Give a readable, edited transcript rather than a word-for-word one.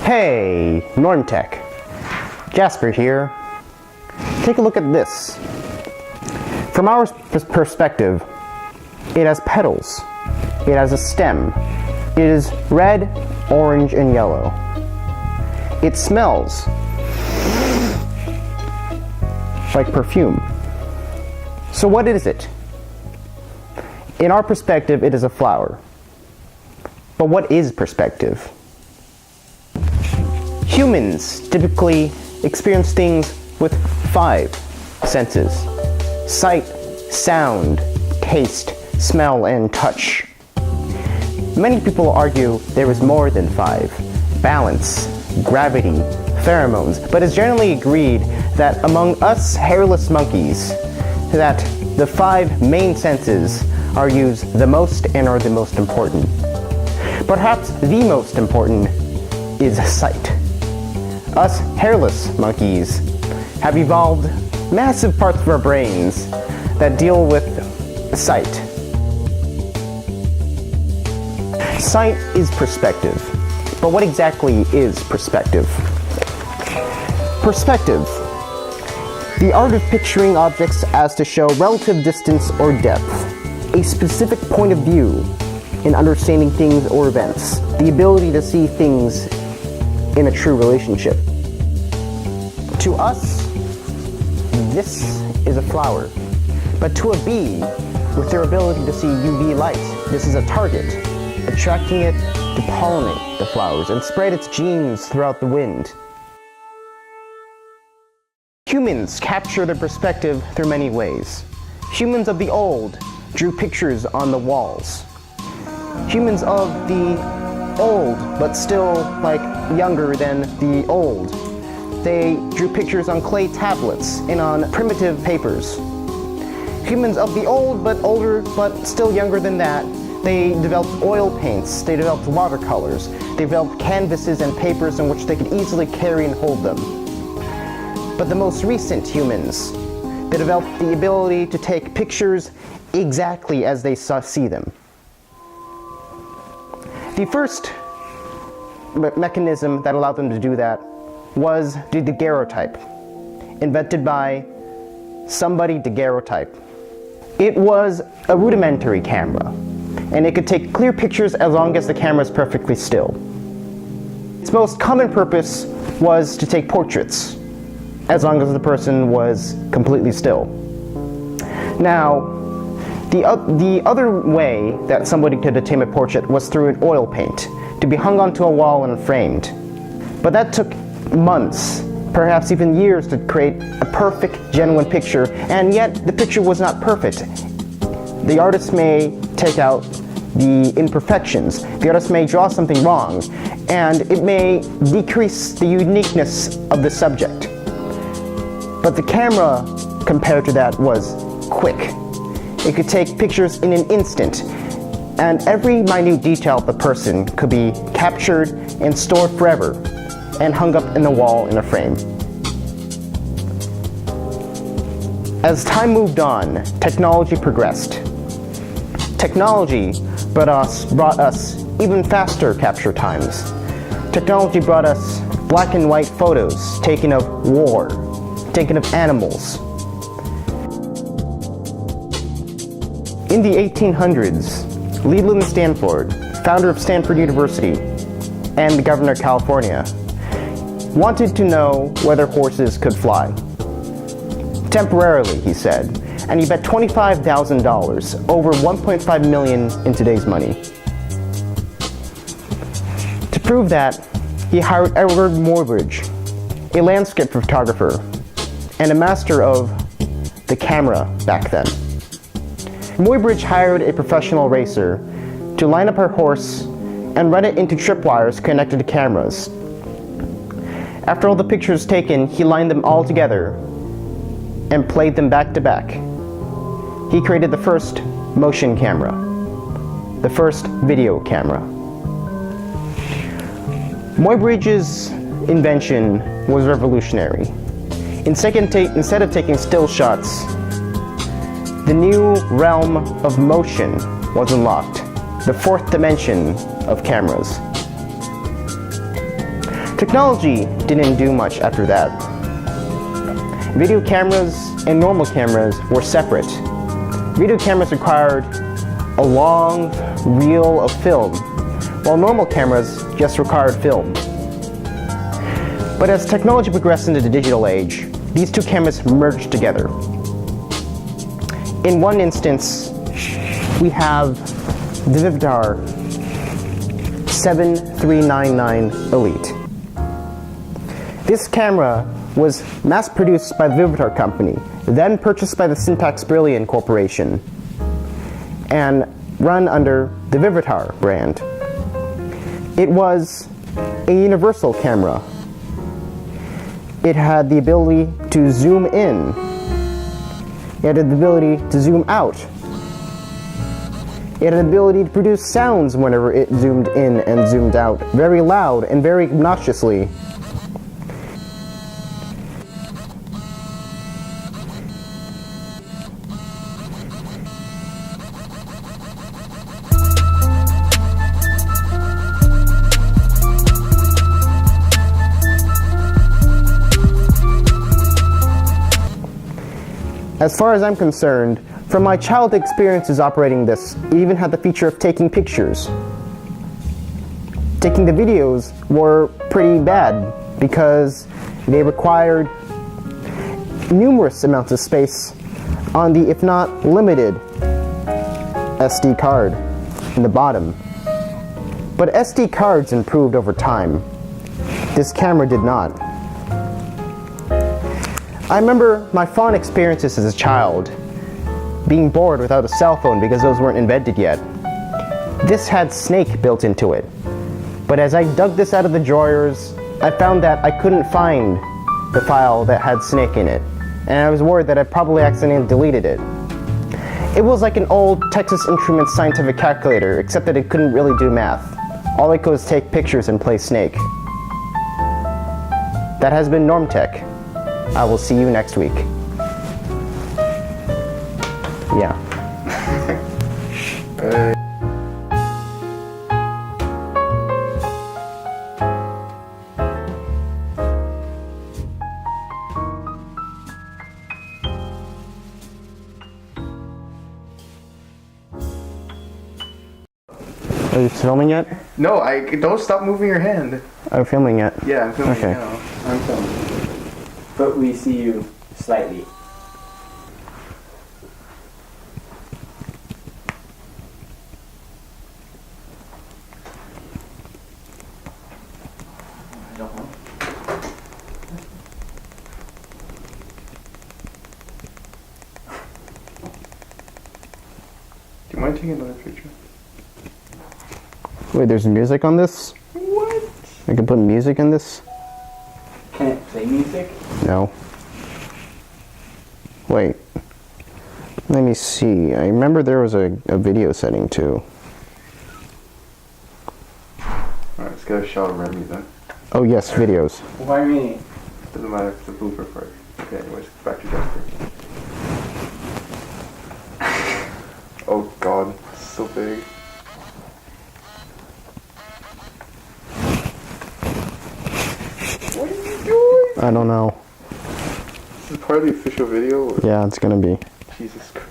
Hey, Normtech. Jasper here. Take a look at this. From our perspective, it has petals. It has a stem. It is red, orange, and yellow. It smells like perfume. So what is it? In our perspective, it is a flower. But what is perspective? Humans typically experience things with 5 senses: sight, sound, taste, smell, and touch. Many people argue there is more than 5: balance, gravity, pheromones, but it's generally agreed that among us hairless monkeys, that the 5 main senses are used the most and are the most important. Perhaps the most important is sight. Us hairless monkeys have evolved massive parts of our brains that deal with sight. Sight is perspective. But what exactly is perspective? Perspective, the art of picturing objects as to show relative distance or depth, a specific point of view in understanding things or events, the ability to see things in a true relationship. To us, this is a flower, but to a bee, with their ability to see UV light, this is a target, attracting it to pollinate the flowers and spread its genes throughout the wind. Humans capture their perspective through many ways. Humans of the old drew pictures on the walls. Humans of the old, but still younger than the old, they drew pictures on clay tablets and on primitive papers. Humans of the old, but older, but still younger than that, they developed oil paints, they developed watercolors, they developed canvases and papers in which they could easily carry and hold them. But the most recent humans, they developed the ability to take pictures exactly as they see them. The first mechanism that allowed them to do that was the daguerreotype, invented by somebody daguerreotype. It was a rudimentary camera, and it could take clear pictures as long as the camera is perfectly still. Its most common purpose was to take portraits, as long as the person was completely still. Now, the other way that somebody could obtain a portrait was through an oil paint, to be hung onto a wall and framed. But that took months, perhaps even years, to create a perfect, genuine picture, and yet the picture was not perfect. The artist may take out the imperfections, the artist may draw something wrong, and it may decrease the uniqueness of the subject. But the camera, compared to that, was quick. It could take pictures in an instant, and every minute detail of the person could be captured and stored forever, and hung up in the wall in a frame. As time moved on, technology progressed. Technology brought us even faster capture times. Technology brought us black and white photos taken of war, taken of animals. In the 1800s, Leland Stanford, founder of Stanford University and the governor of California, wanted to know whether horses could fly. Temporarily, he said, and he bet $25,000, over $1.5 million in today's money. To prove that, he hired Edward Muybridge, a landscape photographer and a master of the camera back then. Muybridge hired a professional racer to line up her horse and run it into tripwires connected to cameras. After all the pictures taken, he lined them all together and played them back to back. He created the first motion camera, the first video camera. Muybridge's invention was revolutionary. Instead of taking still shots, the new realm of motion was unlocked, the 4th dimension of cameras. Technology didn't do much after that. Video cameras and normal cameras were separate. Video cameras required a long reel of film, while normal cameras just required film. But as technology progressed into the digital age, these two cameras merged together. In one instance, we have the Vivitar 7399 Elite. This camera was mass-produced by the Vivitar company, then purchased by the Syntax Brilliant Corporation, and run under the Vivitar brand. It was a universal camera. It had the ability to zoom in. It had the ability to zoom out. It had the ability to produce sounds whenever it zoomed in and zoomed out, very loud and very obnoxiously. As far as I'm concerned, from my childhood experiences operating this, it even had the feature of taking pictures. Taking the videos were pretty bad because they required numerous amounts of space on the, if not limited, SD card in the bottom. But SD cards improved over time. This camera did not. I remember my fond experiences as a child, being bored without a cell phone because those weren't invented yet. This had Snake built into it, but as I dug this out of the drawers, I found that I couldn't find the file that had Snake in it, and I was worried that I probably accidentally deleted it. It was like an old Texas Instruments scientific calculator, except that it couldn't really do math. All it could was take pictures and play Snake. That has been Normtech. I will see you next week. Yeah. Are you filming yet? No, don't stop moving your hand. I'm filming it. Yeah, I'm filming Okay. now. I'm filming. But we see you slightly. I don't know. Do you mind taking another picture? Wait, there's music on this? What? I can put music in this? Can it play music? No. Wait. Let me see. I remember there was a video setting too. Alright, let's get a shot of Remy then. Oh yes, videos. Why me? Doesn't matter if it's a blooper part. Okay, anyways, back to Jasper. Oh god, it's so big. What are you doing? I don't know. This is part of the official video? Or? Yeah, it's gonna be. Jesus Christ.